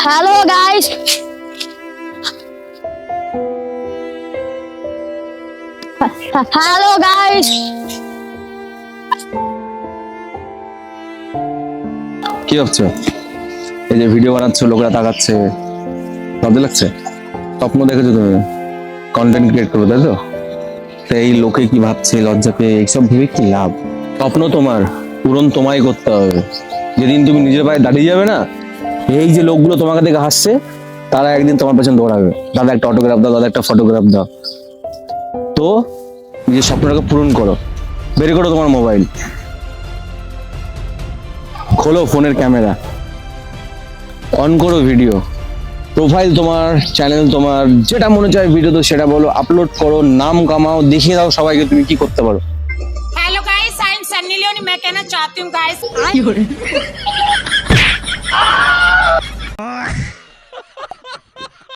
Hello guys, hello guys. কি ভাবছো? এই যে ভিডিও বানাচ্ছ, লোকরা তাকাচ্ছে, লজ্জা লাগছে? স্বপ্ন দেখেছো তুমি কন্টেন্ট ক্রিয়েট করবে, তাই তো? তো এই লোকে কি ভাবছে, লজ্জা পেয়ে এইসব ভেবে কি লাভ? স্বপ্ন তোমার, পূরণ তোমায় করতে হবে। যেদিন তুমি নিজের পায়ে দাঁড়িয়ে যাবে না, এই যে লোকগুলো তোমাকে দেখে হাসছে, তারা একদিন তোমার পেছনে দৌড়াবে, দাদা একটা অটোগ্রাফ দাও, দাদা একটা ফটোগ্রাফ দাও। তো নিজের স্বপ্নটাকে পূরণ করো। বের করো তোমার মোবাইল, খোলো ফোনের ক্যামেরা, অন করো ভিডিও, প্রোফাইল তোমার, চ্যানেল তোমার, যেটা মনে চায় ভিডিও তো সেটা বলো, আপলোড করো, নাম কামাও, দেখিয়ে দাও সবাইকে তুমি কি করতে পারো। Hello guys, I am Sunny Leone. मैं कहना चाहती हूँ गाइस